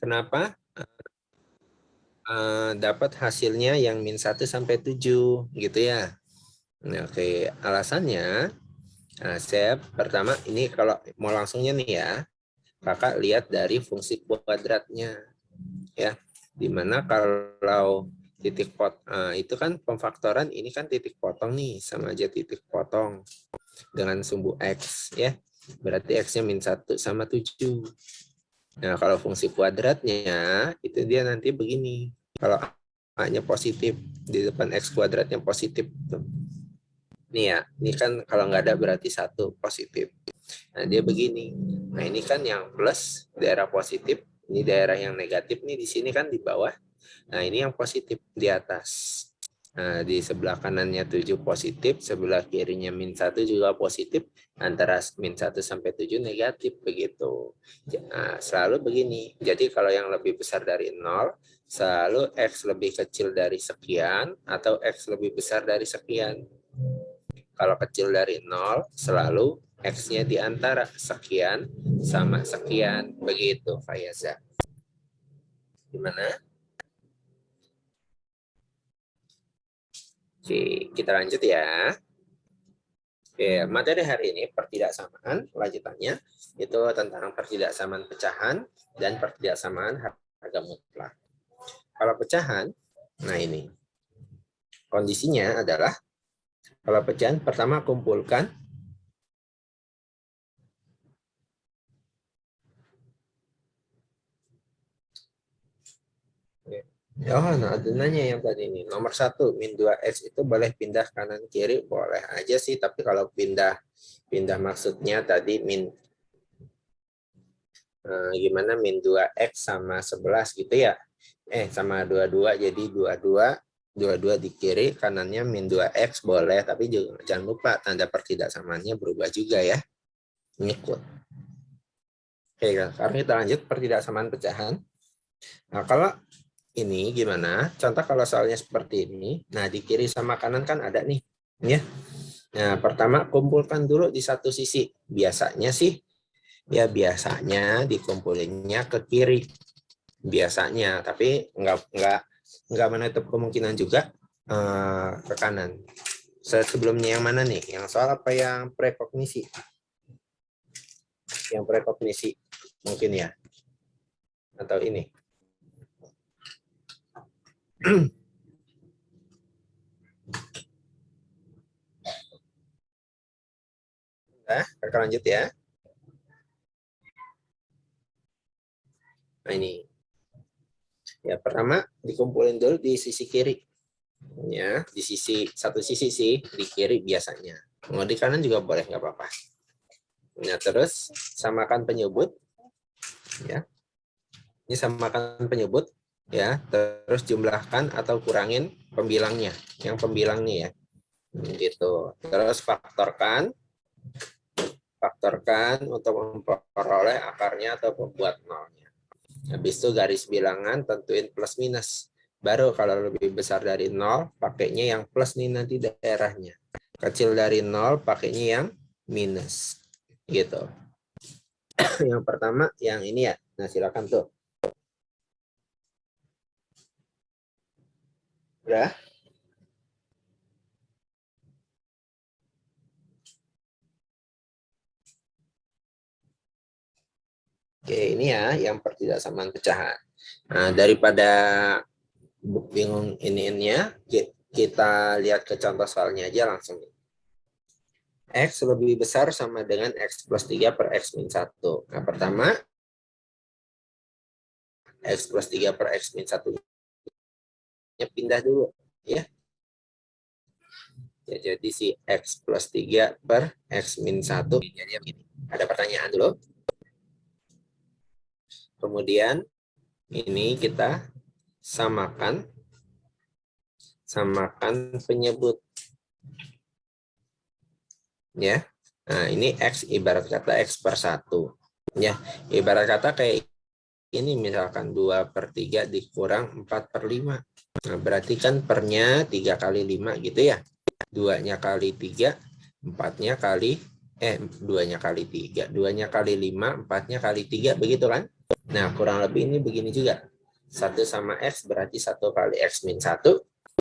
kenapa dapat hasilnya yang min 1 sampai 7 gitu ya. Nah, oke, alasannya saya pertama ini kalau mau langsungnya nih ya, Kakak lihat dari fungsi kuadratnya ya. Dimana kalau titik itu kan pemfaktoran, ini kan titik potong nih, sama aja titik potong dengan sumbu X ya. Berarti X-nya min 1 sama 7. Nah, kalau fungsi kuadratnya itu dia nanti begini. Kalau A-nya positif, di depan X kuadratnya positif. Nih ya, ini kan kalau nggak ada berarti 1 positif. Nah, dia begini. Nah, ini kan yang plus, daerah positif. Ini daerah yang negatif nih di sini kan di bawah. Nah, ini yang positif di atas. Nah, di sebelah kanannya 7 positif, sebelah kirinya min 1 juga positif, antara min 1 sampai 7 negatif, begitu. Nah, selalu begini. Jadi kalau yang lebih besar dari 0, selalu X lebih kecil dari sekian, atau X lebih besar dari sekian. Kalau kecil dari 0, selalu X-nya di antara sekian sama sekian. Begitu, Fayaza. Gimana? Oke, kita lanjut ya. Oke, materi hari ini pertidaksamaan, lanjutannya itu tentang pertidaksamaan pecahan dan pertidaksamaan harga mutlak. Kalau pecahan, nah ini kondisinya adalah kalau pecahan pertama kumpulkan nah adunannya yang tadi ini nomor 1 min 2x itu boleh pindah kanan kiri, boleh aja sih, tapi kalau pindah maksudnya tadi min gimana min 2x sama 11 gitu ya, sama 22, jadi 22 di kiri, kanannya min 2x boleh, tapi juga jangan lupa tanda pertidaksamaannya berubah juga ya, ngikut. Oke, sekarang kita lanjut pertidaksamaan pecahan. Nah, kalau ini gimana? Contoh kalau soalnya seperti ini, nah di kiri sama kanan kan ada nih, ya. Nah, pertama kumpulkan dulu di satu sisi. Biasanya sih, ya biasanya dikumpulinnya ke kiri. Biasanya, tapi nggak menutup kemungkinan juga ke kanan. Sebelumnya yang mana nih? Yang soal apa yang prekognisi? Yang prekognisi mungkin ya, atau ini? Nah, kita lanjut ya. Nah ini, ya pertama dikumpulin dulu di sisi kiri. Ya, di satu sisi sih, di kiri biasanya. Mau di kanan juga boleh, nggak apa-apa. Nah, terus samakan penyebut, ya. Ini samakan penyebut, ya. Terus jumlahkan atau kurangin pembilangnya, yang pembilangnya ya, gitu. Terus faktorkan untuk memperoleh akarnya atau membuat nolnya. Habis itu garis bilangan tentuin plus minus. Baru kalau lebih besar dari 0, pakainya yang plus nih nanti daerahnya. Kecil dari 0, pakainya yang minus. Gitu. Yang pertama, yang ini ya. Nah, silakan tuh. Udah? Oke, ini ya yang pertidaksamaan pecahan. Nah, daripada bingung ininya, kita lihat ke contoh soalnya aja langsung. X lebih besar sama dengan X plus 3 per X min 1. Nah, pertama, X plus 3 per X min 1 pindah dulu. Ya. Jadi si X plus 3 per X min 1. Jadi begini. Ada pertanyaan dulu. Kemudian ini kita samakan penyebut. Ya. Nah, ini X ibarat kata X per 1. Ya, ibarat kata kayak ini misalkan 2 per 3 dikurang 4 per 5. Nah, berarti kan pernya 3 kali 5 gitu ya. 2-nya kali 3, 4-nya kali 2-nya kali 3, 2-nya kali 5, 4-nya kali 3, begitu kan? Nah, kurang lebih ini begini juga. 1 sama X berarti 1 kali X min 1.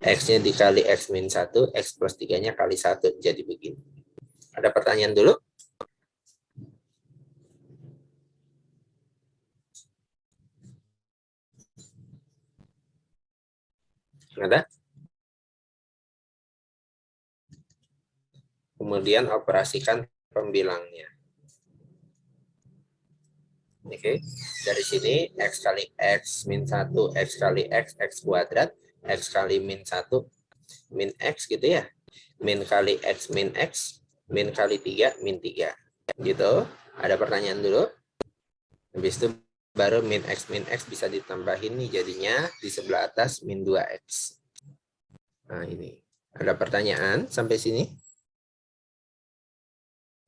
X-nya dikali X min 1, X plus 3-nya kali 1. Jadi begini. Ada pertanyaan dulu? Ada? Kemudian operasikan pembilangnya. Oke, dari sini X kali X min 1, X kali X kuadrat, X kali min 1, min X gitu ya. Min kali X min X, min kali 3, min 3. Gitu. Ada pertanyaan dulu? Habis itu baru min X bisa ditambahin nih jadinya di sebelah atas min 2X. Nah ini. Ada pertanyaan sampai sini?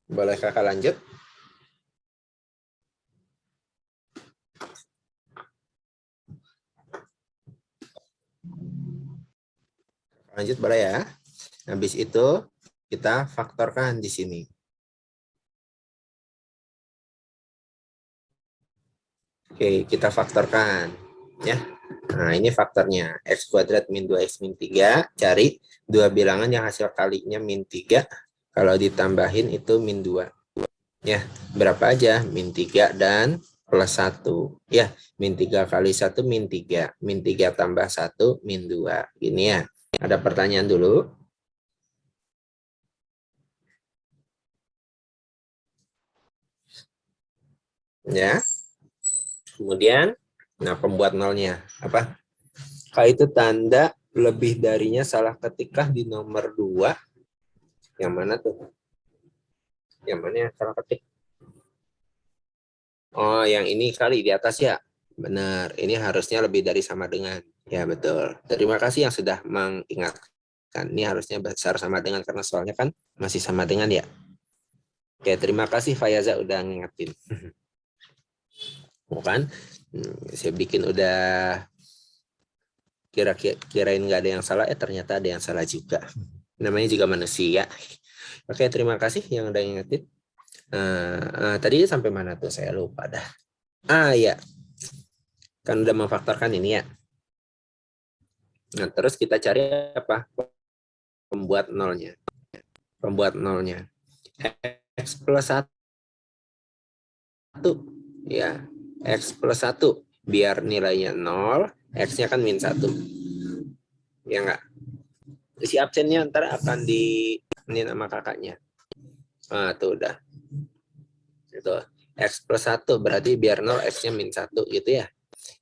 Boleh kakak lanjut? Lanjut boleh ya. Habis itu kita faktorkan di sini. Oke, kita faktorkan ya. Nah, ini faktornya. X kuadrat min 2X min 3. Cari dua bilangan yang hasil kalinya min 3. Kalau ditambahin itu min 2. Ya, berapa aja? Min 3 dan plus 1. Ya, min 3 kali 1 min 3. Min 3 tambah 1 min 2. Gini ya. Ada pertanyaan dulu? Ya. Kemudian, nah pembuat nolnya. Apa? Kalau itu tanda lebih darinya salah ketikah di nomor 2. Yang mana tuh? Yang mana yang salah ketik? Oh, yang ini kali di atas ya. Benar, ini harusnya lebih dari sama dengan. Ya, betul. Terima kasih yang sudah mengingatkan. Ini harusnya besar sama dengan karena soalnya kan masih sama dengan ya. Oke, terima kasih Fayaza udah ngingetin. Bukan? Saya bikin udah kirain nggak ada yang salah, ternyata ada yang salah juga. Namanya juga manusia. Oke, terima kasih yang udah ngingetin. Tadi sampai mana tuh? Saya lupa dah. Ya, kan udah memfaktorkan ini ya. Nah, terus kita cari apa? Pembuat nolnya. Pembuat nolnya. X plus 1. Ya, X plus 1. Biar nilainya 0, X-nya kan min 1. Ya enggak? Isi absennya ntar akan di ini nama kakaknya. Tuh udah. Itu. X plus 1 berarti biar 0 X-nya min 1 gitu ya.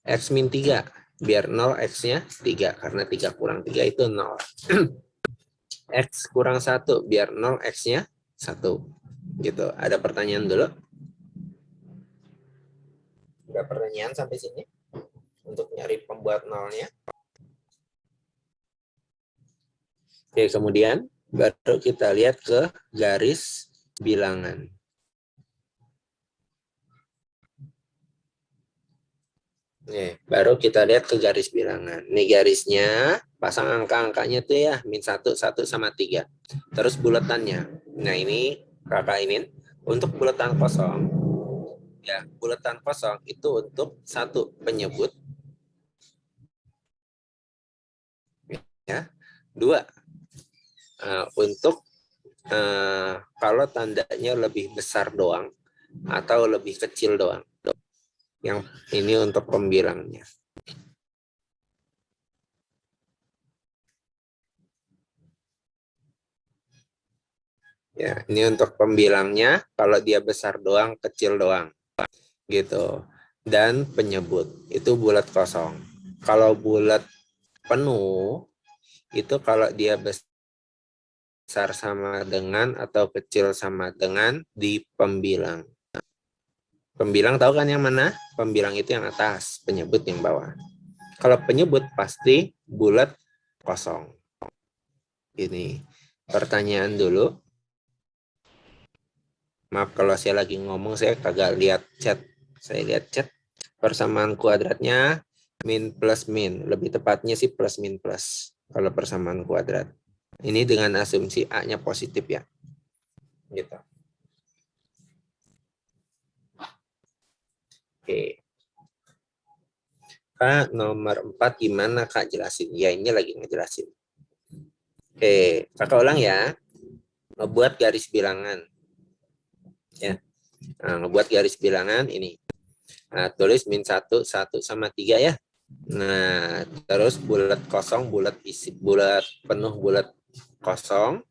X min 3. Biar 0 X-nya 3. Karena 3 kurang 3 itu 0. X kurang 1 biar 0 X-nya 1. Gitu. Ada pertanyaan dulu? Ada pertanyaan sampai sini? Untuk nyari pembuat nolnya. Oke, kemudian baru kita lihat ke garis bilangan. Nih, baru kita lihat ke garis bilangan. Nih garisnya, pasang angka-angkanya tuh ya, min 1, 1 sama 3. Terus buletannya. Nah ini kakak ini untuk buletan kosong. Ya, buletan kosong itu untuk satu penyebut. Ya, dua, untuk kalau tandanya lebih besar doang atau lebih kecil doang. Yang ini untuk pembilangnya. Ya, ini untuk pembilangnya kalau dia besar doang, kecil doang. Gitu. Dan penyebut itu bulat kosong. Kalau bulat penuh itu kalau dia besar sama dengan atau kecil sama dengan di pembilang. Pembilang tahu kan yang mana? Pembilang itu yang atas, penyebut yang bawah. Kalau penyebut pasti bulat kosong. Ini pertanyaan dulu. Maaf kalau saya lagi ngomong, saya kagak lihat chat. Saya lihat chat. Persamaan kuadratnya min plus min. Lebih tepatnya sih plus min plus. Kalau persamaan kuadrat. Ini dengan asumsi A-nya positif ya. Gitu. Oke. Kak, nomor 4 gimana Kak jelasin? Ya ini lagi ngejelasin. Oke, kakak ulang ya. Ngebuat garis bilangan. Ya, nah, ngebuat garis bilangan ini. Nah, tulis min 1, 1 sama 3 ya. Nah, terus bulat kosong, bulat isi, bulat penuh, bulat kosong.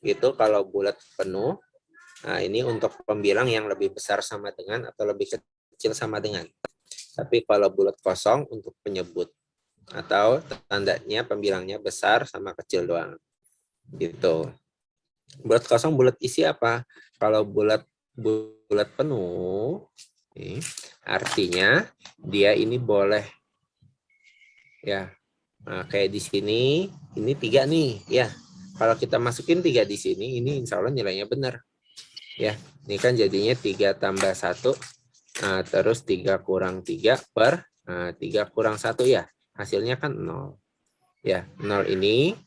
Itu kalau bulat penuh, nah ini untuk pembilang yang lebih besar sama dengan atau lebih kecil sama dengan. Tapi kalau bulat kosong untuk penyebut atau tandanya pembilangnya besar sama kecil doang. Gitu. Bulat kosong, bulat isi apa? Kalau bulat penuh, artinya dia ini boleh ya. Nah, kayak di sini, ini 3 nih, ya. Kalau kita masukin 3 di sini, ini insya Allah nilainya benar. Ya, ini kan jadinya 3 tambah 1, nah, terus 3 kurang 3 per 3 kurang 1 ya. Hasilnya kan 0. Ya, 0 ini,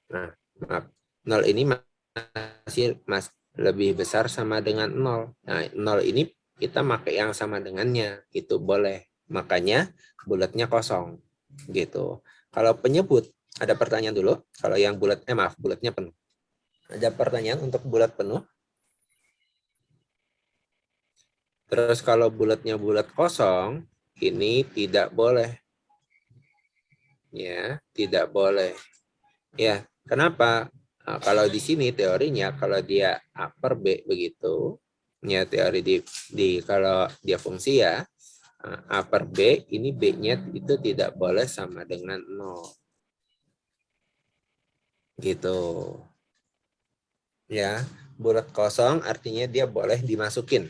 nah, maaf, 0 ini masih lebih besar sama dengan 0. Nah, 0 ini kita pakai yang sama dengannya, itu boleh. Makanya bulatnya kosong. Gitu. Kalau penyebut, ada pertanyaan dulu. Kalau yang bulat, maaf, bulatnya penuh. Ada pertanyaan untuk bulat penuh. Terus kalau bulatnya bulat kosong, ini tidak boleh. Ya, tidak boleh. Ya, kenapa? Nah, kalau di sini teorinya kalau dia A per B begitu, ya teori kalau dia fungsi ya, A per B, ini B-nya itu tidak boleh sama dengan 0. Gitu. Ya, bulat kosong artinya dia boleh dimasukin.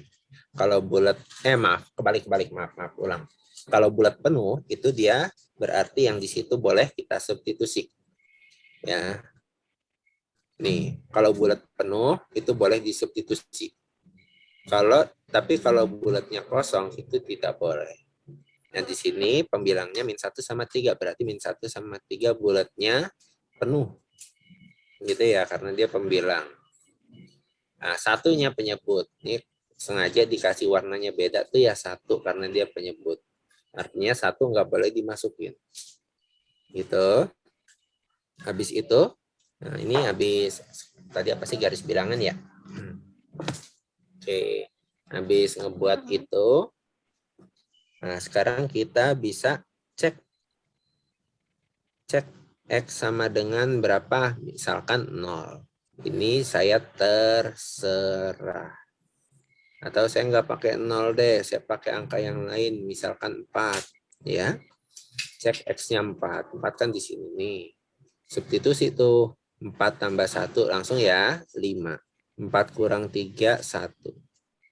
Kalau bulat, maaf, kebalik, maaf, ulang. Kalau bulat penuh, itu dia berarti yang di situ boleh kita substitusi. Ya, nih, kalau bulat penuh, itu boleh disubstitusi. Tapi kalau bulatnya kosong, itu tidak boleh. Nah, di sini pembilangnya min 1 sama 3, berarti min 1 sama 3 bulatnya penuh. Gitu ya, karena dia pembilang. Nah, satunya penyebut. Ini sengaja dikasih warnanya beda tuh ya 1 karena dia penyebut. Artinya 1 nggak boleh dimasukin. Gitu. Habis itu, nah ini habis tadi apa sih garis bilangan ya? Oke. Habis ngebuat itu, nah sekarang kita bisa cek X sama dengan berapa? Misalkan 0. Ini saya terserah. Atau saya nggak pakai 0 deh, saya pakai angka yang lain, misalkan 4. Ya, cek X-nya 4. 4 kan di sini nih. Substitusi itu 4 tambah 1 langsung ya 5. 4 kurang 3, 1.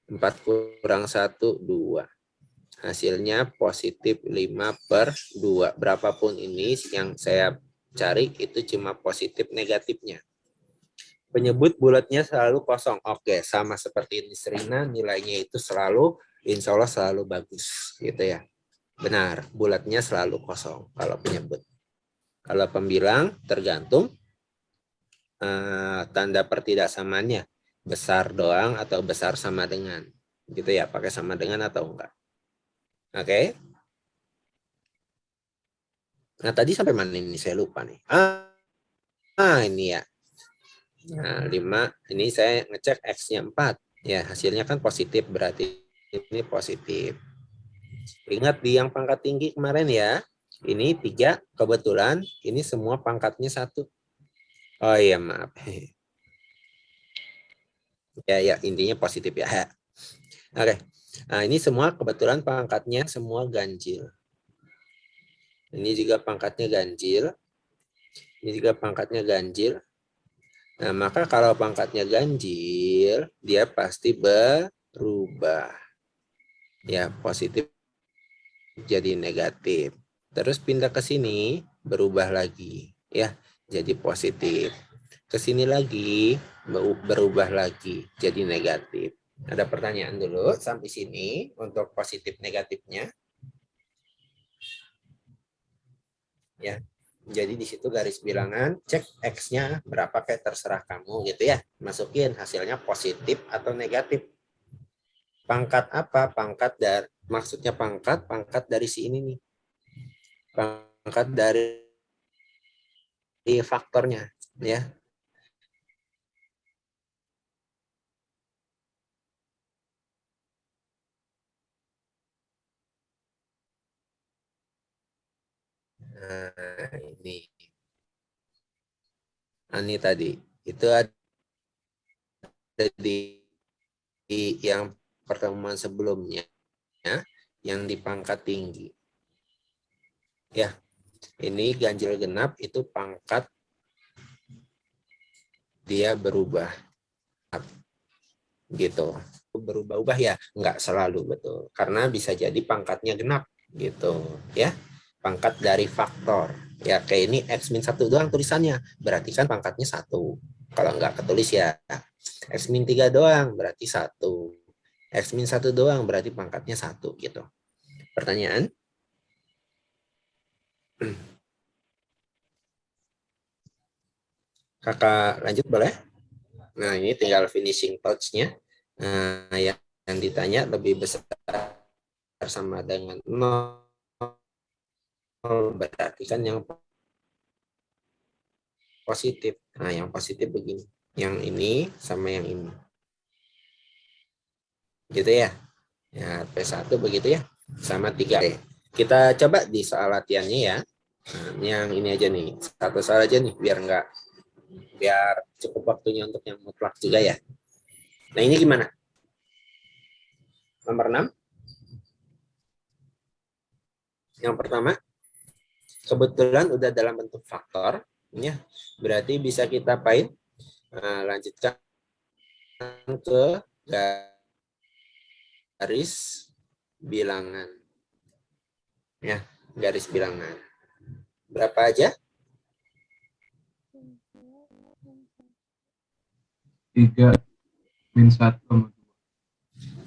4 kurang 1, 2. Hasilnya positif 5 per 2. Berapapun ini yang saya cari itu cuma positif negatifnya. Penyebut bulatnya selalu kosong. Oke, sama seperti ini Serina, nilainya itu selalu, insya Allah selalu bagus. Gitu ya. Benar, bulatnya selalu kosong kalau penyebut. Kalau pembilang tergantung tanda pertidaksamaannya. Besar doang atau besar sama dengan. Gitu ya, pakai sama dengan atau enggak. Oke. Nah, tadi sampai mana ini? Saya lupa nih. Ini ya. Nah, 5. Ini saya ngecek X-nya 4. Ya, hasilnya kan positif. Berarti ini positif. Ingat di yang pangkat tinggi kemarin ya. Ini 3. Kebetulan ini semua pangkatnya 1. Oh iya, maaf. Ya, intinya positif ya. Oke. Nah, ini semua kebetulan pangkatnya semua ganjil. Ini juga pangkatnya ganjil. Ini juga pangkatnya ganjil. Nah, maka kalau pangkatnya ganjil, dia pasti berubah. Ya, positif jadi negatif. Terus pindah ke sini, berubah lagi. Ya, jadi positif. Ke sini lagi, berubah lagi, jadi negatif. Ada pertanyaan dulu sampai sini untuk positif negatifnya. Ya, jadi di situ garis bilangan, cek X-nya berapa kayak terserah kamu gitu ya. Masukin hasilnya positif atau negatif. Pangkat apa? Pangkat dari maksudnya pangkat dari si ini nih. Pangkat dari faktornya, ya. Nah, ini tadi. Itu ada di yang pertemuan sebelumnya, ya, yang di pangkat tinggi. Ya, ini ganjil genap itu pangkat dia berubah. Gitu. Berubah-ubah ya, nggak selalu betul. Karena bisa jadi pangkatnya genap gitu, ya. Pangkat dari faktor. Ya, kayak ini X min 1 doang tulisannya. Berarti kan pangkatnya 1. Kalau nggak ketulis ya. X min 3 doang berarti 1. X min 1 doang berarti pangkatnya 1 gitu. Pertanyaan? Kakak lanjut boleh? Nah, ini tinggal finishing touch-nya. Nah, yang ditanya lebih besar sama dengan 0, berarti kan yang positif. Nah, yang positif begini. Yang ini sama yang ini. Gitu ya. Ya, P1 begitu ya. Sama 3. Kita coba di soal latihannya ya. Nah, yang ini aja nih. Satu soal aja nih biar cukup waktunya untuk yang mutlak juga ya. Nah, ini gimana? Nomor 6. Yang pertama, kebetulan udah dalam bentuk faktor ya. Berarti bisa kita paint. Nah, lanjutkan ke garis bilangan. Ya, garis bilangan. Berapa aja? 3 min 1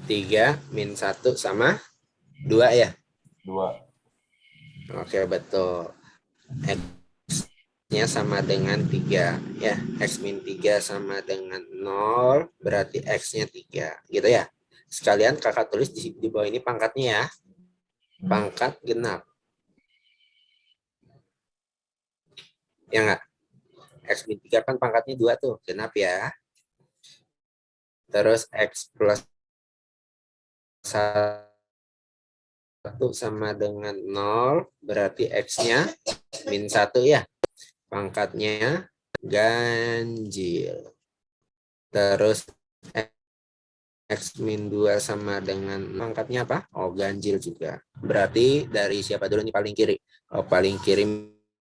3 min 1 sama 2 ya? 2. Oke, betul. X-nya sama dengan 3. Ya, X min 3 sama dengan 0, berarti X-nya 3. Gitu ya. Sekalian kakak tulis di bawah ini pangkatnya ya. Pangkat genap. Ya enggak? X min 3 kan pangkatnya 2 tuh, genap ya. Terus X plus 1 sama dengan 0, berarti X-nya min 1 ya. Pangkatnya ganjil. Terus X min 2 sama dengan pangkatnya apa? Oh, ganjil juga. Berarti dari siapa dulu nih paling kiri? Oh, paling kiri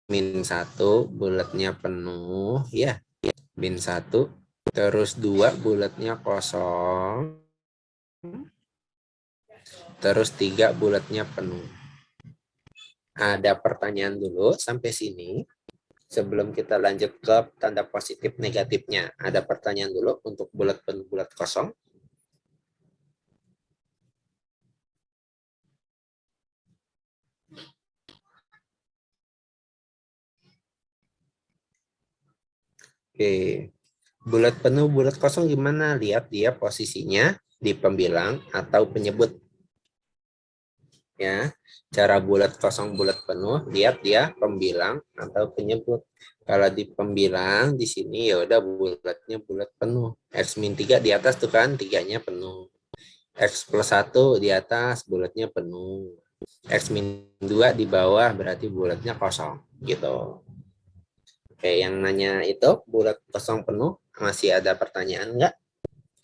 min 1, bulatnya penuh. Ya, min 1. Terus 2, bulatnya kosong. Terus 3, bulatnya penuh. Ada pertanyaan dulu sampai sini. Sebelum kita lanjut ke tanda positif negatifnya. Ada pertanyaan dulu untuk bulat penuh, bulat kosong. Oke. Bulat penuh, bulat kosong gimana? Lihat dia posisinya di pembilang atau penyebut. Ya, cara bulat kosong, bulat penuh, lihat dia pembilang atau penyebut. Kalau di pembilang di sini ya udah bulatnya bulat penuh. X min 3 di atas tuh kan, 3-nya penuh. X plus 1 di atas, bulatnya penuh. X min 2 di bawah berarti bulatnya kosong gitu. Oke, yang nanya itu bulat kosong penuh, masih ada pertanyaan enggak?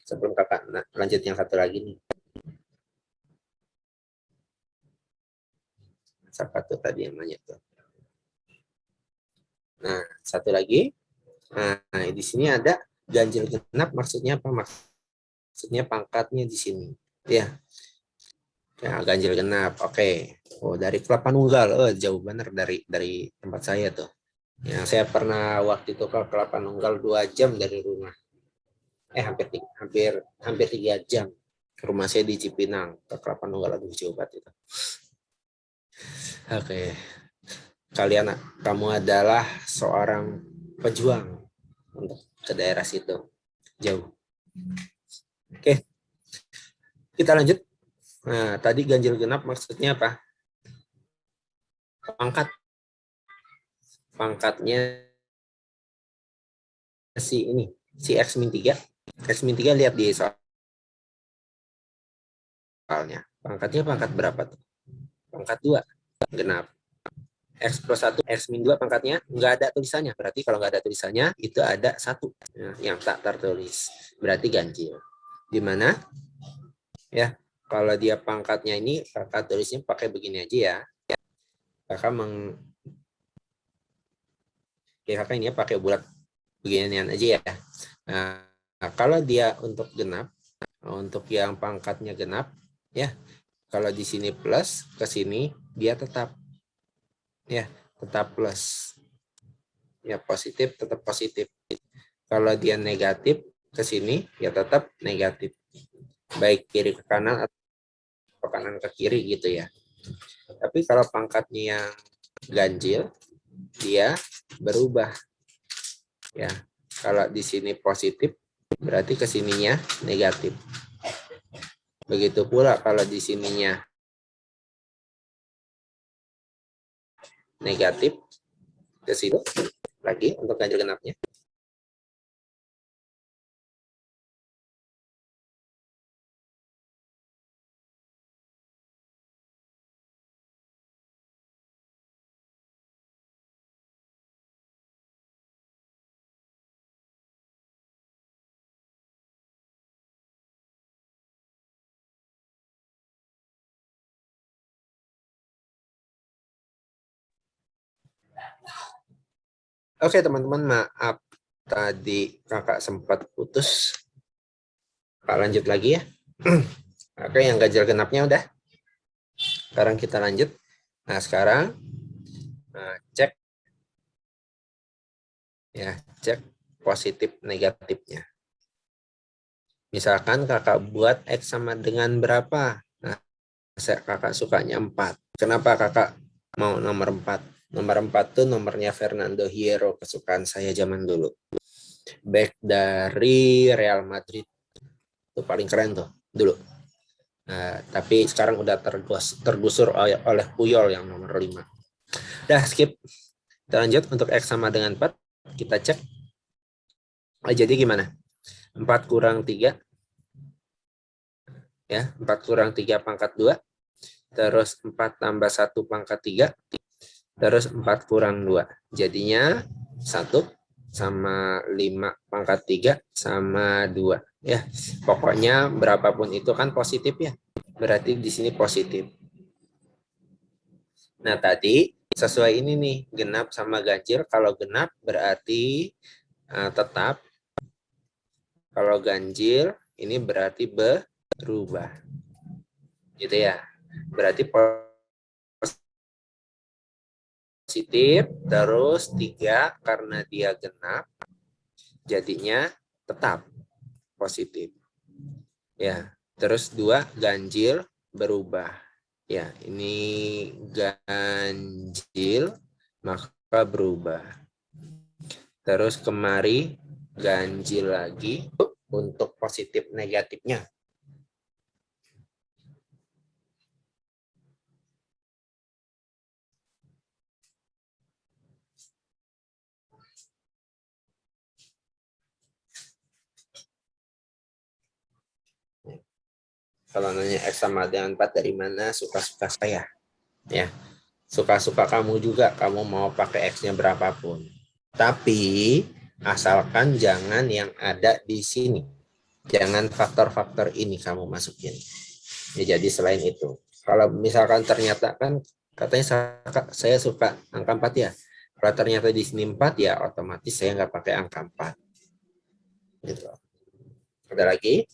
Sebelum kakak lanjut yang satu lagi nih. Siapa tuh tadi yang nanya tuh? Nah, satu lagi. Nah, di sini ada ganjil genap, maksudnya apa? Maksudnya pangkatnya di sini. Ya, ya ganjil genap. Oke. Oh, dari Kelapa Nunggal. Oh, jauh bener dari tempat saya tuh. Yang saya pernah waktu itu ke Kelapa Nunggal 2 jam dari rumah. Hampir 3 jam. Rumah saya di Cipinang, ke Kelapa Nunggal, aduh jauh banget itu. Oke. Kalian, kamu adalah seorang pejuang untuk ke daerah situ. Jauh. Oke, kita lanjut. Nah, tadi ganjil genap maksudnya apa? Pangkatnya si ini, si X-3. X-3 lihat di soalnya. Pangkatnya pangkat berapa tuh? Pangkat 2, genap. X plus 1, X-2 pangkatnya nggak ada tulisannya. Berarti kalau nggak ada tulisannya, itu ada 1 yang tak tertulis. Berarti ganjil. Di mana? Ya, kalau dia pangkatnya ini, kakak tulisnya pakai begini aja ya. Kakak kakak ini ya pakai bulat beginian aja ya. Nah, kalau dia untuk genap, untuk yang pangkatnya genap, ya, kalau di sini plus, ke sini dia tetap, ya, tetap plus. Ya, positif, tetap positif. Kalau dia negatif, ke sini, ya tetap negatif. Baik kiri ke kanan atau kanan ke kiri gitu ya. Tapi kalau pangkatnya yang ganjil, dia berubah. Ya, kalau di sini positif, berarti ke sininya negatif. Begitu pula kalau di sininya negatif, ke sini lagi untuk ganjil genapnya. Oke teman-teman, maaf tadi kakak sempat putus. Pak lanjut lagi ya. Oke, yang ganjil genapnya udah. Sekarang kita lanjut. Nah, sekarang cek ya, cek positif negatifnya. Misalkan kakak buat X sama dengan berapa? Nah, kakak sukanya 4. Kenapa kakak mau nomor 4? Nomor 4 tuh nomornya Fernando Hierro, kesukaan saya zaman dulu. Back dari Real Madrid. Itu paling keren tuh dulu. Nah, tapi sekarang udah tergusur oleh Puyol yang nomor 5. Dah skip. Kita lanjut untuk X sama dengan 4. Kita cek. Jadi gimana? 4 kurang 3. Ya, 4 kurang 3 pangkat 2. Terus 4 tambah 1 pangkat 3. Terus 4 kurang 2. Jadinya 1 sama 5 pangkat 3 sama 2. Ya, pokoknya berapapun itu kan positif ya. Berarti di sini positif. Nah, tadi sesuai ini nih, genap sama ganjil. Kalau genap berarti tetap. Kalau ganjil ini berarti berubah. Gitu ya. Berarti positif, terus 3 karena dia genap, jadinya tetap positif. Ya, terus 2 ganjil berubah. Ya, ini ganjil maka berubah. Terus kemari ganjil lagi untuk positif negatifnya. Kalau nanya X sama dengan 4 dari mana, suka-suka saya. Ya, suka-suka kamu juga, kamu mau pakai X-nya berapapun. Tapi asalkan jangan yang ada di sini. Jangan faktor-faktor ini kamu masukin. Ya, jadi selain itu. Kalau misalkan ternyata kan katanya saya suka angka 4 ya. Kalau ternyata di sini 4 ya otomatis saya nggak pakai angka 4. Gitu. Ada lagi?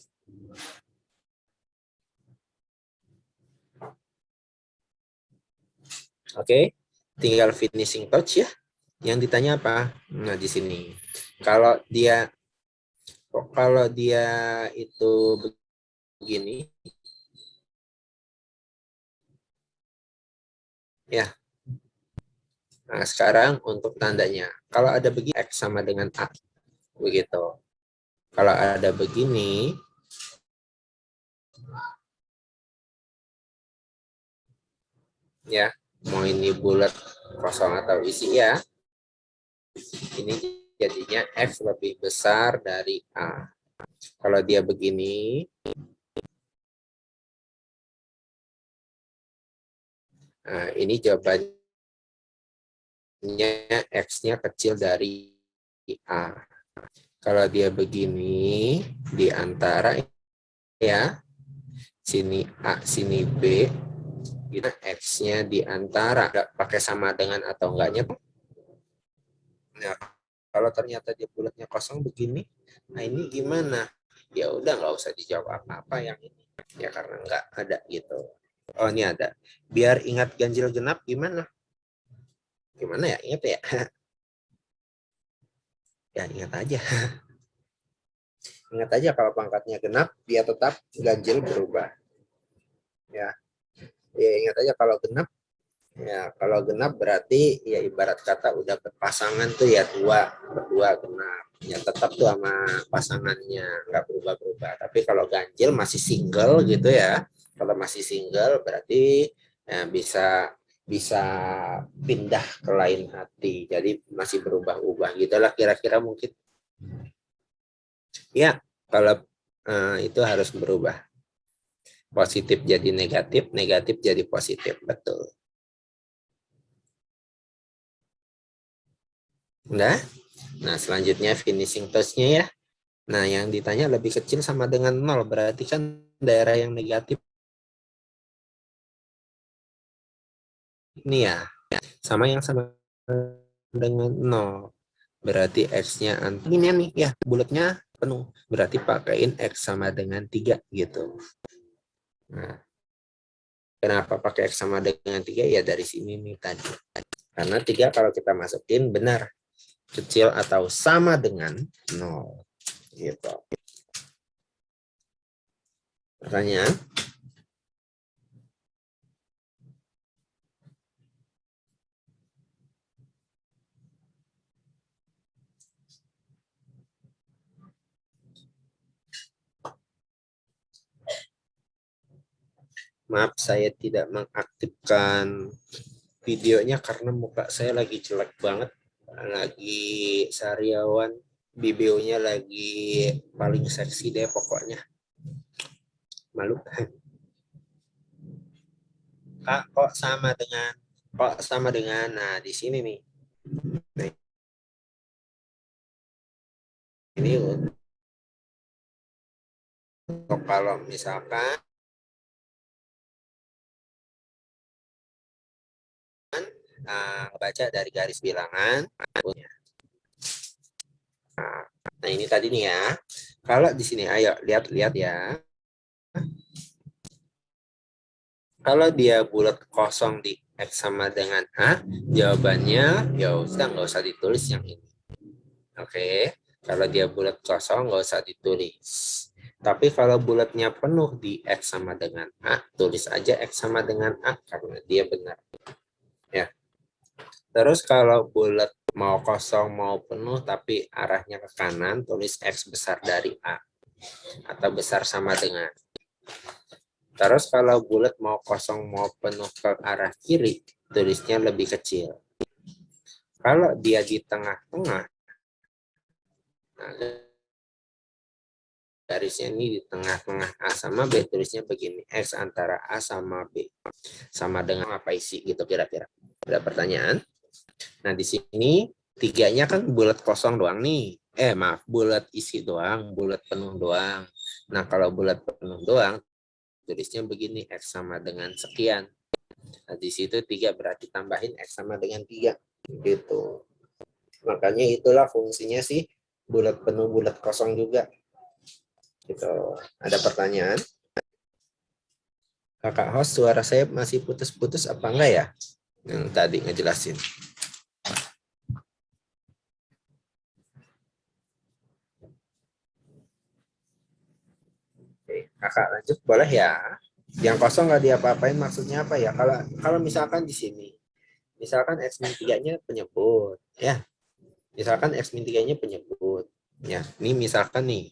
Oke. Tinggal finishing touch ya. Yang ditanya apa? Nah, di sini. Kalau dia itu begini, ya. Nah, sekarang untuk tandanya. Kalau ada begini, X sama dengan A. Begitu. Kalau ada begini, Ya, mau ini bulat kosong atau isi ya. Ini jadinya X lebih besar dari A. Kalau dia begini, nah ini jawabannya X-nya kecil dari A. Kalau dia begini, di antara ya, sini A, sini B, kita X-nya di antara, nggak pakai sama dengan atau enggaknya. Nah, kalau ternyata dia bulatnya kosong begini, nah ini gimana? Ya udah nggak usah dijawab apa-apa yang ini. Ya karena nggak ada gitu. Oh ini ada. Biar ingat ganjil genap gimana? Gimana ya? Ingat ya? Ya ingat aja. Ingat aja kalau pangkatnya genap, dia tetap ganjil berubah. Ya, ya ingat aja kalau genap. Ya, kalau genap berarti ya ibarat kata udah berpasangan tuh ya berdua genap. Ya tetap tuh sama pasangannya nggak berubah-berubah. Tapi kalau ganjil masih single gitu ya. Kalau masih single berarti ya bisa bisa pindah ke lain hati. Jadi masih berubah-ubah gitulah kira-kira mungkin. Ya, kalau itu harus berubah. Positif jadi negatif, negatif jadi positif, betul. Udah? Nah, selanjutnya finishing touch-nya ya. Nah, yang ditanya lebih kecil sama dengan 0, berarti kan daerah yang negatif ini ya. Sama yang sama dengan 0. Berarti X-nya ini nih ya, bulatnya penuh. Berarti pakaiin X sama dengan 3 gitu. Nah, kenapa pakai X sama dengan 3? Ya dari sini nih tadi. Karena 3 kalau kita masukin benar kecil atau sama dengan 0. Gitu. Pertanyaan? Maaf, saya tidak mengaktifkan videonya karena muka saya lagi jelek banget. Lagi sariawan, videonya lagi paling seksi deh pokoknya. Malu. Kak, kok sama dengan, nah di sini nih. Nah, ini untuk kalau misalkan baca dari garis bilangan. Nah ini tadi nih ya. Kalau di sini, ayo lihat-lihat ya. Kalau dia bulat kosong di X sama dengan A, jawabannya ya sudah nggak usah ditulis yang ini. Oke, kalau dia bulat kosong nggak usah ditulis. Tapi kalau bulatnya penuh di X sama dengan A, tulis aja X sama dengan A karena dia benar. Ya. Terus kalau bulat mau kosong mau penuh tapi arahnya ke kanan, tulis X besar dari A atau besar sama dengan. Terus kalau bulat mau kosong mau penuh ke arah kiri, tulisnya lebih kecil. Kalau dia di tengah-tengah, nah, garisnya ini di tengah-tengah A sama B, tulisnya begini, X antara A sama B. Sama dengan apa isi gitu kira-kira. Ada pertanyaan? Nah di sini tiganya kan bulat kosong doang nih. Maaf, bulat isi doang, bulat penuh doang. Nah kalau bulat penuh doang, tulisnya begini, X sama dengan sekian. Nah, di situ 3 berarti tambahin X sama dengan 3. Gitu. Makanya itulah fungsinya sih bulat penuh, bulat kosong juga. Gitu. Ada pertanyaan? Kakak host, suara saya masih putus-putus apa enggak ya? Yang tadi ngejelasin. Oke, kakak lanjut boleh ya? Yang kosong nggak diapa-apain maksudnya apa ya? Kalau misalkan di sini, misalkan X-3-nya penyebut, ya. Misalkan X-3-nya penyebut. Ya, ini misalkan nih.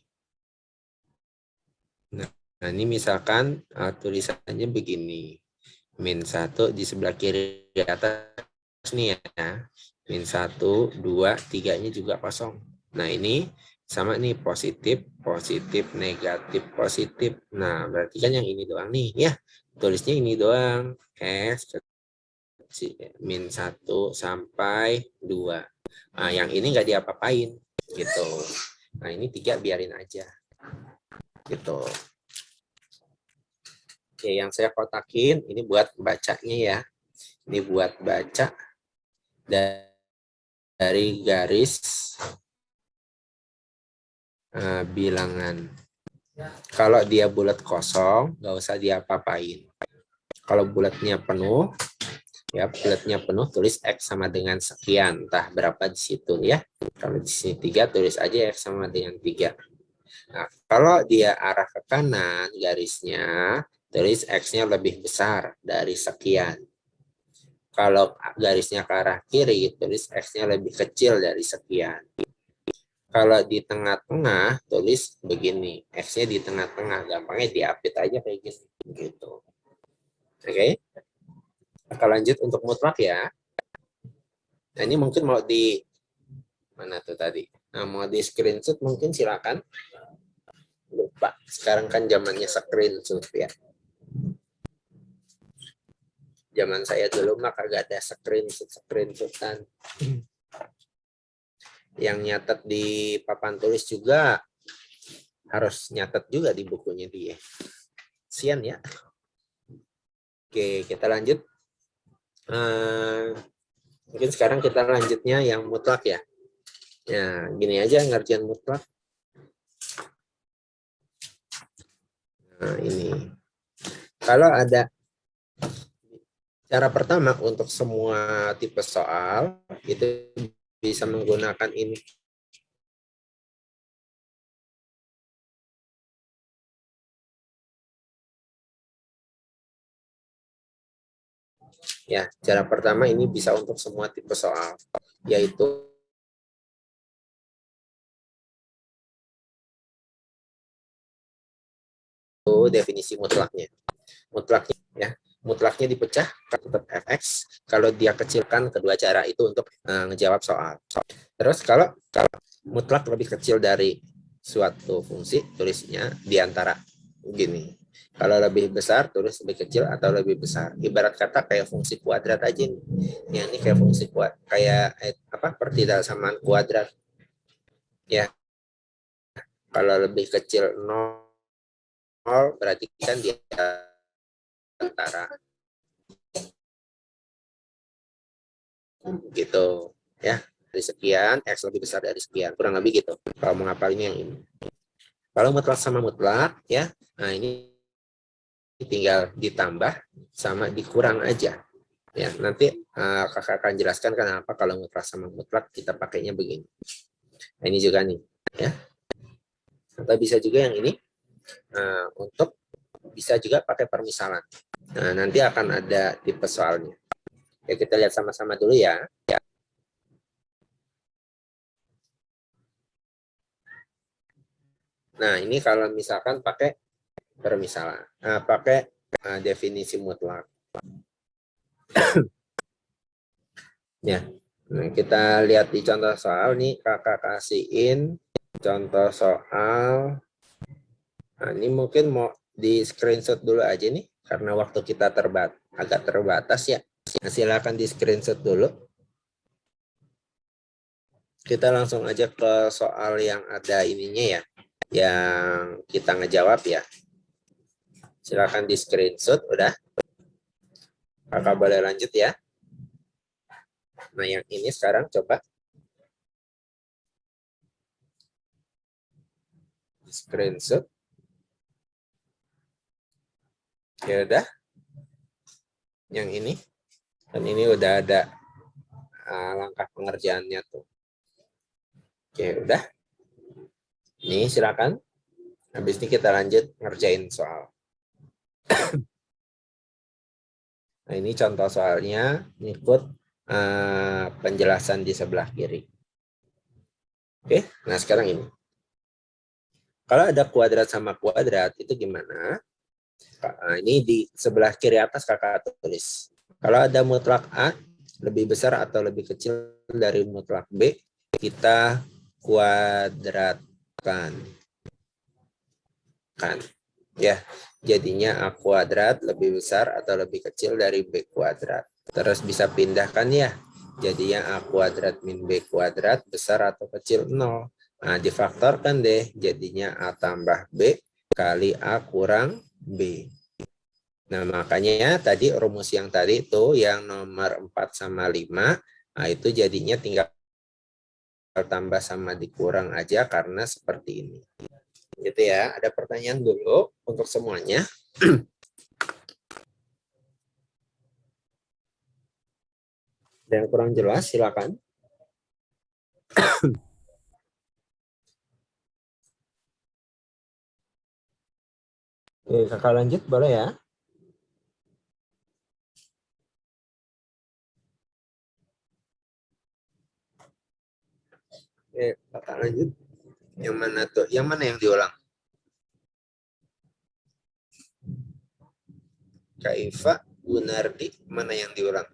Nah, ini misalkan tulisannya begini. min 1 di sebelah kiri di atas nih ya. Min 1, 2, 3-nya juga kosong. Nah, ini sama nih, positif, positif, negatif, positif. Nah, berarti kan yang ini doang nih ya. Tulisnya ini doang. X min 1 sampai 2. Nah, yang ini nggak diapa-apain gitu. Nah, ini 3 biarin aja. Gitu. Oke, yang saya kotakin ini buat bacanya ya. Ini buat baca dari garis bilangan. Kalau dia bulat kosong, nggak usah diapa-apain. Kalau bulatnya penuh, ya bulatnya penuh, tulis X sama dengan sekian, entah berapa di situ ya. Kalau di sini 3, tulis aja X sama dengan 3. Nah, kalau dia arah ke kanan garisnya, tulis X-nya lebih besar dari sekian. Kalau garisnya ke arah kiri, tulis X-nya lebih kecil dari sekian. Kalau di tengah-tengah, tulis begini. X-nya di tengah-tengah. Gampangnya diapit aja kayak gini. Gitu. Oke. Kita lanjut untuk mutlak ya. Nah, ini mungkin mau di... Mana tuh tadi? Nah, mau di screenshot mungkin silakan. Lupa. Sekarang kan zamannya screenshot ya. Zaman saya dulu mah kagak ada screenshotan. Yang nyatet di papan tulis juga harus nyatet juga di bukunya dia. Sian ya. Oke, kita lanjut. Mungkin sekarang kita lanjutnya yang mutlak ya. Ya, gini aja ngerjain mutlak. Nah, ini. Kalau ada cara pertama untuk semua tipe soal, itu bisa menggunakan ini. Ya, cara pertama ini bisa untuk semua tipe soal, yaitu definisi mutlaknya. Mutlaknya ya, mutlaknya dipecah tetap fx. Kalau dia kecilkan kedua cara itu untuk ngejawab soal. Terus kalau mutlak lebih kecil dari suatu fungsi, tulisnya di antara gini. Kalau lebih besar, tulis lebih kecil atau lebih besar. Ibarat kata kayak fungsi kuadrat aja nih. Ya, ini kayak fungsi kuadrat, kayak pertidaksamaan kuadrat. Ya, kalau lebih kecil 0, berarti kan di antara gitu ya. Dari sekian, X lebih besar dari sekian. Kurang lebih gitu. Kalau mau ngapalin yang ini. Kalau mutlak sama mutlak, ya, nah ini tinggal ditambah sama dikurang aja. Ya, nanti kakak akan jelaskan kenapa kalau mutlak sama mutlak kita pakainya begini. Nah, ini juga nih, ya. Atau bisa juga yang ini untuk bisa juga pakai permisalan. Nah, nanti akan ada tipe soalnya. Ya, kita lihat sama-sama dulu ya. Nah, ini kalau misalkan pakai permisalan, pakai definisi mutlak. Ya, nah, kita lihat di contoh soal nih, kakak kasihin contoh soal. Nah, ini mungkin mau di screenshot dulu aja nih, karena waktu kita agak terbatas ya. Nah, silakan di screenshot dulu. Kita langsung aja ke soal yang ada ininya ya, yang kita ngejawab ya. Silakan di screenshot, udah. Kakak boleh lanjut ya. Nah, yang ini sekarang coba di screenshot. Ya udah. Yang ini. Dan ini udah ada langkah pengerjaannya tuh. Oke, udah. Ini silakan. Habis ini kita lanjut ngerjain soal. Nah, ini contoh soalnya, ngikut penjelasan di sebelah kiri. Oke, nah sekarang ini. Kalau ada kuadrat sama kuadrat, itu gimana? Ini di sebelah kiri atas kakak tulis. Kalau ada mutlak A lebih besar atau lebih kecil dari mutlak B, kita kuadratkan. Ya, jadinya A kuadrat lebih besar atau lebih kecil dari B kuadrat. Terus bisa pindahkan ya. Jadinya A kuadrat min B kuadrat besar atau kecil 0. Nah, difaktorkan deh. Jadinya A tambah B kali A kurang B. Nah, makanya tadi rumus yang tadi itu yang nomor 4 sama 5, nah itu jadinya tinggal tambah sama dikurang aja karena seperti ini. Gitu ya. Ada pertanyaan dulu untuk semuanya. Ada yang kurang jelas, silakan. Oke, kakak lanjut boleh ya? Oke, kakak lanjut. Yang mana tuh? Yang mana yang diulang? Kak Iva, Gunardi, mana yang diulang?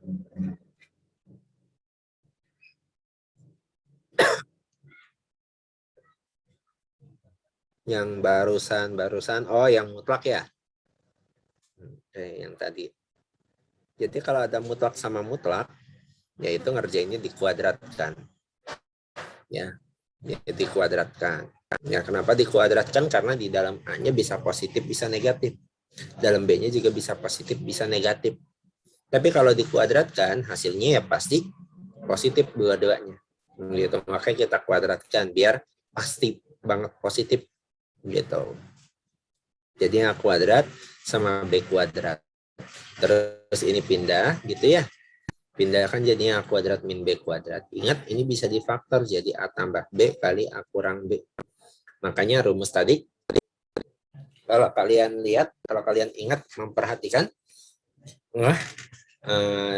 Yang barusan. Oh, yang mutlak ya? Yang tadi. Jadi kalau ada mutlak sama mutlak, yaitu ngerjainnya dikuadratkan. Ya, dikuadratkan. Ya, kenapa dikuadratkan? Karena di dalam A-nya bisa positif, bisa negatif. Dalam B-nya juga bisa positif, bisa negatif. Tapi kalau dikuadratkan, hasilnya ya pasti positif dua-duanya. Gitu. Makanya kita kuadratkan biar pasti banget positif gitu. Jadi A kuadrat sama B kuadrat. Terus ini pindah gitu ya. Pindahkan jadinya A kuadrat min B kuadrat. Ingat ini bisa difaktor jadi A tambah B kali A kurang B. Makanya rumus tadi kalau kalian lihat, kalau kalian ingat memperhatikan,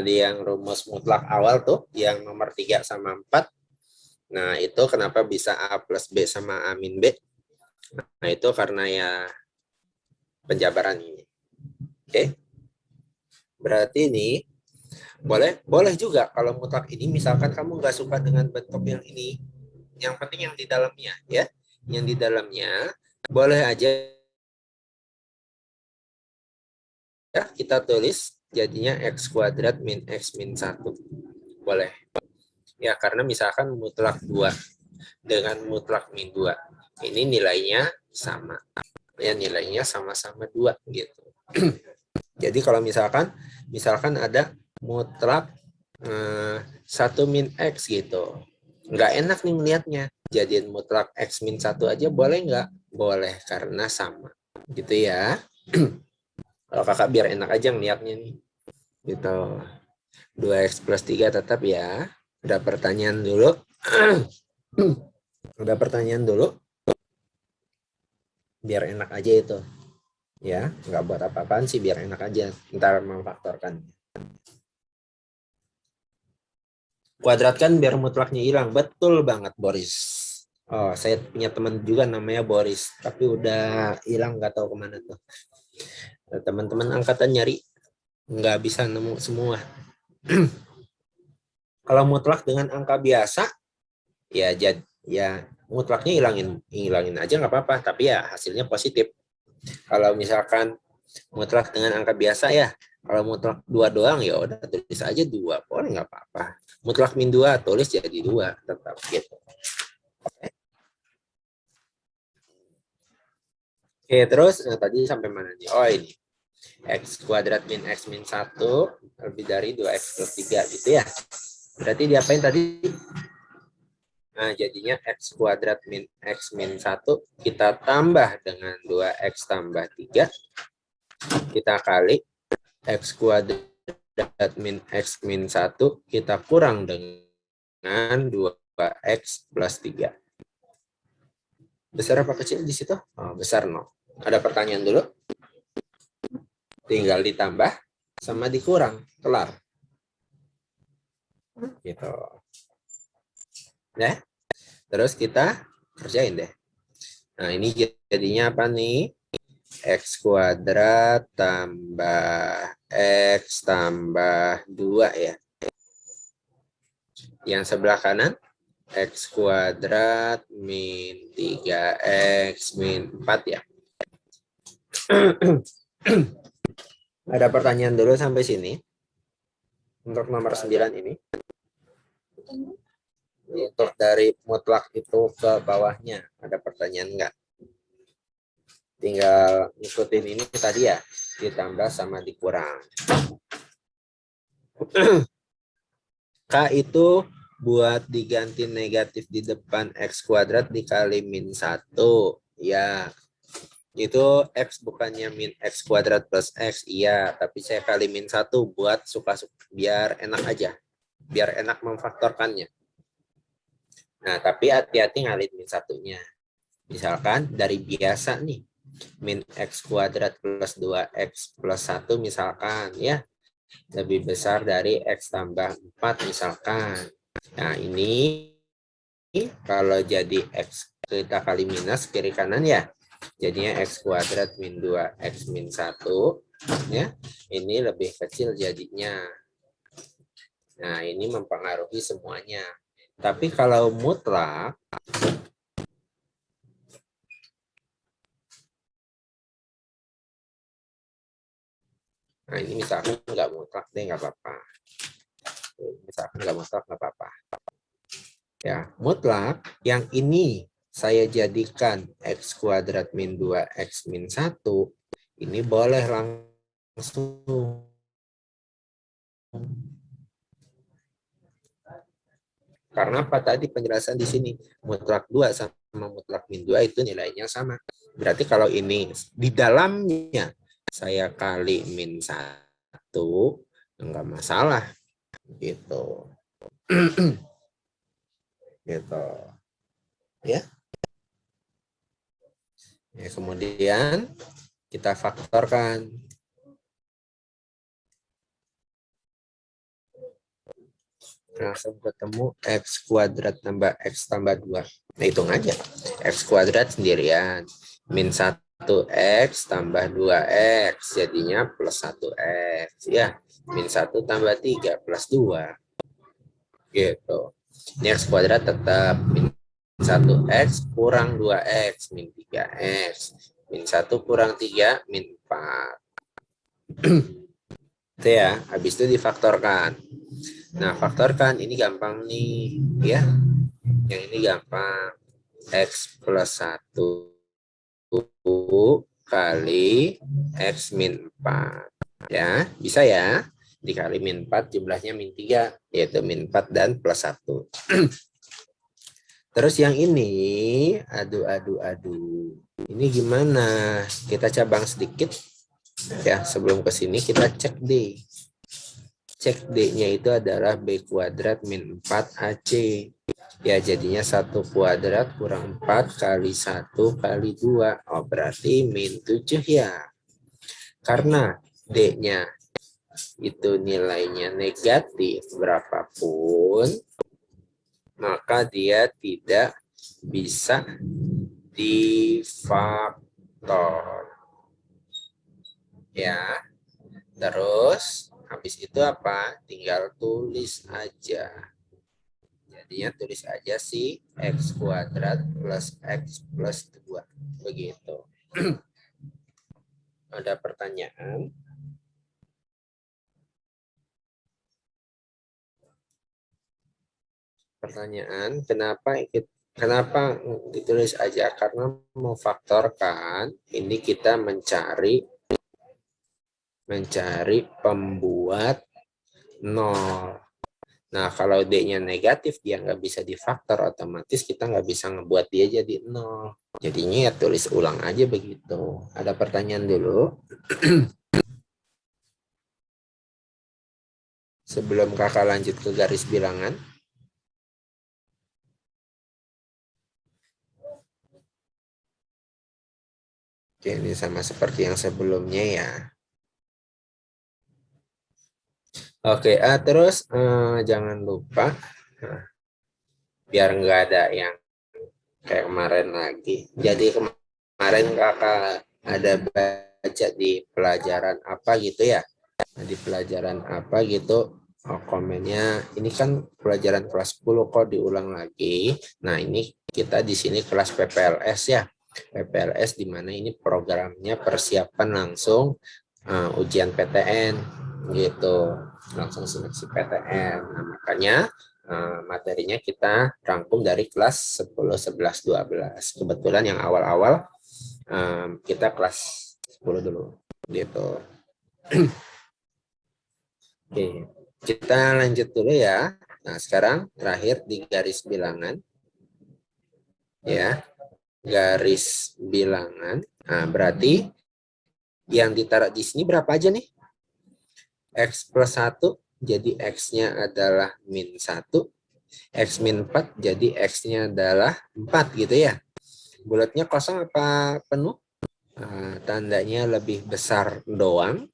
di yang rumus mutlak awal tuh, yang nomor 3 sama 4, nah itu kenapa bisa A plus B sama A min B? Nah itu karena ya penjabaran ini. Oke, berarti ini boleh juga kalau mutlak ini misalkan kamu nggak suka dengan bentuk yang ini, yang penting yang di dalamnya ya, yang di dalamnya boleh aja ya kita tulis jadinya x kuadrat min x min 1. Boleh. Ya, karena misalkan mutlak 2 dengan mutlak min 2. Ini nilainya sama. Ya, nilainya sama-sama 2 gitu. Jadi kalau misalkan ada mutlak 1 min x gitu. Nggak enak nih melihatnya. Jadiin mutlak x min 1 aja boleh nggak? Boleh, karena sama. Gitu ya. Kalau kakak biar enak aja ngeliatnya nih. Gitu. 2x plus 3 tetap ya. Ada pertanyaan dulu. Ada pertanyaan dulu. Biar enak aja itu. Ya, nggak buat apa-apaan sih, biar enak aja. Ntar memfaktorkan. Kuadratkan biar mutlaknya hilang. Betul banget, Boris. Oh, saya punya teman juga namanya Boris. Tapi udah hilang, nggak tahu kemana tuh. Teman-teman angkatan nyari. Nggak bisa nemu semua. Kalau mutlak dengan angka biasa, ya mutlaknya hilangin aja nggak apa-apa, tapi ya hasilnya positif. Kalau misalkan mutlak dengan angka biasa ya, kalau mutlak 2 doang ya udah tulis aja 2, boleh nggak apa-apa. Mutlak min 2 tulis jadi 2 tetap gitu. Oke, terus tadi sampai mana nih? Oh, ini x kuadrat min x min 1 lebih dari 2x plus 3 gitu ya. Berarti diapain tadi? Nah, jadinya x kuadrat min x min 1 kita tambah dengan 2x tambah 3. Kita kali x kuadrat min x min 1 kita kurang dengan 2x plus 3. Besar apa kecil di situ? Oh, besar no. Ada pertanyaan dulu? Tinggal ditambah sama dikurang. Kelar. Gitu. Ya. Terus kita kerjain deh. Nah, ini jadinya apa nih? X kuadrat tambah X tambah 2 ya. Yang sebelah kanan, X kuadrat min 3X min 4 ya. Ada pertanyaan dulu sampai sini. Untuk nomor 9 ini. Untuk dari mutlak itu ke bawahnya. Ada pertanyaan enggak? Tinggal ngikutin ini tadi ya. Ditambah sama dikurang. K itu buat diganti negatif di depan X kuadrat dikali min 1. Ya. Itu X bukannya min X kuadrat plus X. Iya. Tapi saya kali min 1 buat suka-suka. Biar enak aja. Biar enak memfaktorkannya. Nah, tapi hati-hati ngalih min satunya. Misalkan dari biasa nih, min X kuadrat plus 2X plus 1 misalkan ya, lebih besar dari X tambah 4 misalkan. Nah, ini kalau jadi X kita kali minus kiri kanan ya, jadinya X kuadrat min 2X min 1 ya, ini lebih kecil jadinya. Nah, ini mempengaruhi semuanya. Tapi kalau mutlak, nah ini misalkan nggak mutlak deh, nggak apa-apa. Misalkan nggak mutlak, nggak apa-apa. Ya, mutlak yang ini saya jadikan X kuadrat min 2X min 1, ini boleh langsung. Karena apa tadi penjelasan di sini, mutlak 2 sama mutlak min 2 itu nilainya sama. Berarti kalau ini di dalamnya saya kali min 1, enggak masalah. Gitu. Gitu. Ya. Ya, kemudian kita faktorkan. Langsung ketemu X kuadrat tambah X tambah 2. Nah, hitung aja. X kuadrat sendirian. Min 1X tambah 2X. Jadinya plus 1X. Ya, min 1 tambah 3 plus 2. Gitu. Ini X kuadrat tetap min 1X kurang 2X. Min 3X. Min 1 kurang 3 min 4. Itu ya, habis itu difaktorkan. Nah, faktorkan ini gampang nih, ya. Yang ini gampang. X plus 1 kali X min 4. Ya, bisa ya. Dikali min 4 jumlahnya min 3, yaitu min 4 dan plus 1. Terus yang ini, aduh. Ini gimana? Kita cabang sedikit. Ya, sebelum ke sini kita cek D. Cek D-nya itu adalah B kuadrat min 4AC. Ya, jadinya 1 kuadrat kurang 4 kali 1 kali 2. Oh, berarti min 7 ya. Karena D-nya itu nilainya negatif berapapun, maka dia tidak bisa difaktor. Ya, terus habis itu apa? Tinggal tulis aja. Jadinya tulis aja si X kuadrat plus X plus 2. Begitu. Ada pertanyaan? Pertanyaan, kenapa ditulis aja? Karena mau faktorkan, ini kita mencari pembuat 0. Nah, kalau D-nya negatif, dia nggak bisa difaktor, otomatis kita nggak bisa ngebuat dia jadi 0. Jadinya ya tulis ulang aja begitu. Ada pertanyaan dulu? Sebelum kakak lanjut ke garis bilangan. Oke, ini sama seperti yang sebelumnya ya. Oke, terus jangan lupa, biar nggak ada yang kayak kemarin lagi. Jadi kemarin kakak ada baca di pelajaran apa gitu ya. Nah, di pelajaran apa gitu, komennya ini kan pelajaran kelas 10 kok diulang lagi. Nah, ini kita di sini kelas PPLS ya. PPLS di mana ini programnya persiapan langsung ujian PTN gitu. Langsung seleksi PTN. Nah, makanya materinya kita rangkum dari kelas 10, 11, 12. Kebetulan yang awal-awal kita kelas 10 dulu gitu. Oke, kita lanjut dulu ya. Nah, sekarang terakhir di garis bilangan ya. Garis bilangan. Nah, berarti yang ditaruh di sini berapa aja nih? X plus 1 jadi X-nya adalah min 1. X min 4 jadi X-nya adalah 4 gitu ya. Bulatnya kosong apa penuh? Tandanya lebih besar doang.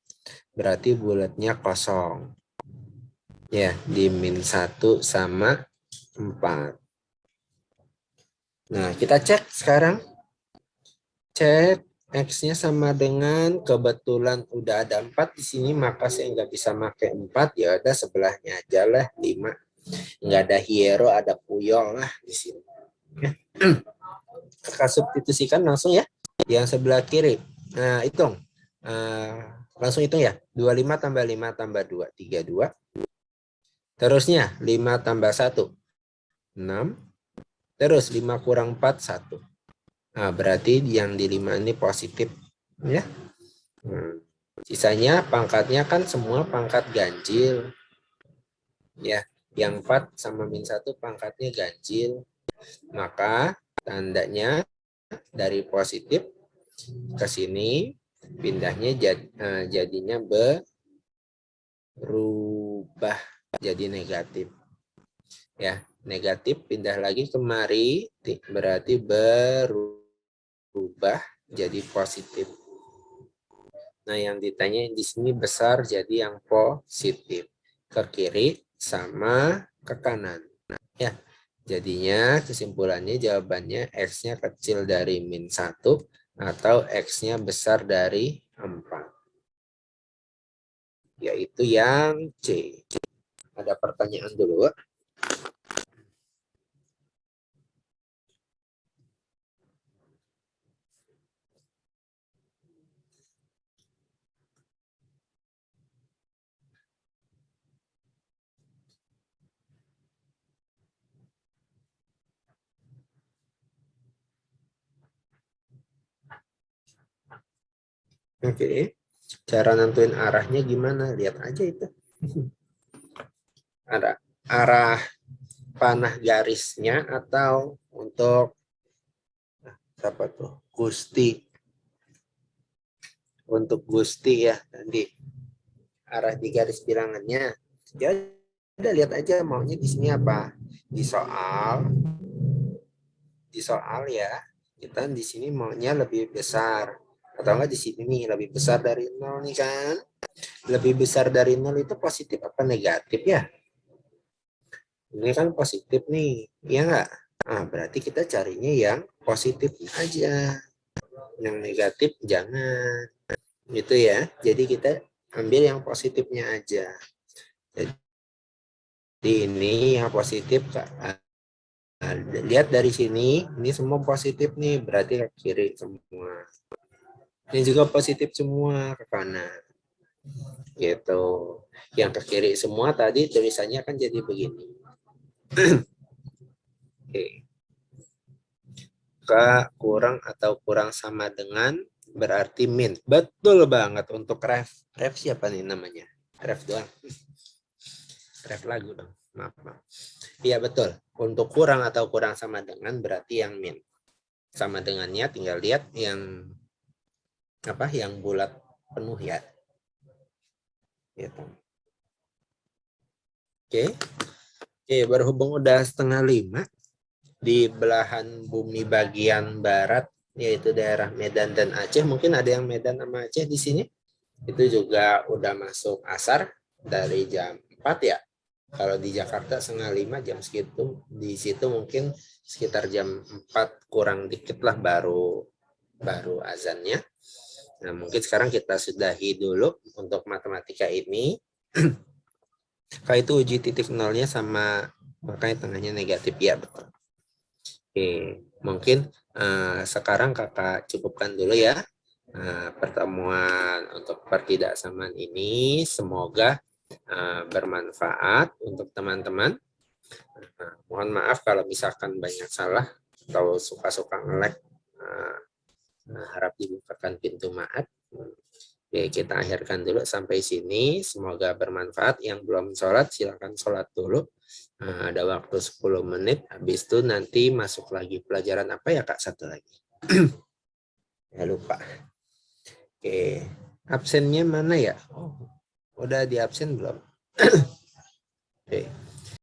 Berarti bulatnya kosong. Ya, di min 1 sama 4. Nah, kita cek sekarang. Cek X-nya sama dengan, kebetulan udah ada 4 di sini, maka saya nggak bisa pakai 4, ya ada sebelahnya aja lah, 5. Nggak ada hero, ada puyol lah di sini. Kakak substitusikan langsung ya, yang sebelah kiri. Nah, hitung. Langsung hitung ya, 25 tambah 5 tambah 2, 32. Terusnya 5 tambah 1, 6. Terus 5 kurang 4, 1. Nah, berarti yang di 5 ini positif. Ya. Sisanya pangkatnya kan semua pangkat ganjil. Ya, yang 4 sama min 1 pangkatnya ganjil. Maka tandanya dari positif ke sini pindahnya jadinya berubah jadi negatif. Ya, negatif pindah lagi kemari berarti berubah jadi positif. Nah, yang ditanya di sini besar jadi yang positif. Ke kiri sama ke kanan. Ya, jadinya kesimpulannya jawabannya X-nya kecil dari min 1 atau X-nya besar dari 4. Yaitu yang C. Ada pertanyaan dulu? Oke. Cara nentuin arahnya gimana? Lihat aja itu. Arah panah garisnya atau untuk apa tuh? Gusti. Untuk Gusti ya tadi arah di garis bilangannya. Ya udah lihat aja maunya di sini apa. Di soal ya kita di sini maunya lebih besar atau enggak di sini nih lebih besar dari 0 nih kan. Lebih besar dari 0 itu positif apa negatif ya? Ini kan positif nih, ya enggak? Nah, berarti kita carinya yang positif aja. Yang negatif jangan. Gitu ya. Jadi kita ambil yang positifnya aja. Jadi ini yang positif, lihat dari sini, ini semua positif nih, berarti ke kiri semua. Ini juga positif semua ke kanan. Gitu. Yang ke kiri semua tadi tulisannya kan jadi begini. Oke. K kurang atau kurang sama dengan berarti min. Betul banget untuk ref. Ref siapa nih namanya? Ref doang. Ref lagu dong. Maaf. Iya betul. Untuk kurang atau kurang sama dengan berarti yang min. Sama dengannya tinggal lihat yang apa? Yang bulat penuh ya. Gitu. Oke. Oke, berhubung udah 4:30 di belahan bumi bagian barat yaitu daerah Medan dan Aceh. Mungkin ada yang Medan sama Aceh di sini. Itu juga udah masuk asar dari jam 4 ya. Kalau di Jakarta 4:30 jam segitu, di situ mungkin sekitar jam 4 kurang dikit lah baru azannya. Nah, mungkin sekarang kita sudahi dulu untuk matematika ini. Kalau itu uji titik nolnya sama, makanya tengahnya negatif, ya betul. Oke, mungkin sekarang kakak cukupkan dulu ya pertemuan untuk pertidaksamaan ini. Semoga bermanfaat untuk teman-teman. Mohon maaf kalau misalkan banyak salah atau suka-suka nge-lag. Harap dibukakan pintu maaf. Oke, kita akhirkan dulu sampai sini. Semoga bermanfaat. Yang belum sholat, silakan sholat dulu. Ada waktu 10 menit. Habis itu nanti masuk lagi pelajaran apa ya Kak? Satu lagi. Ya lupa. Oke, absennya mana ya? Oh, udah di absen belum? Oke.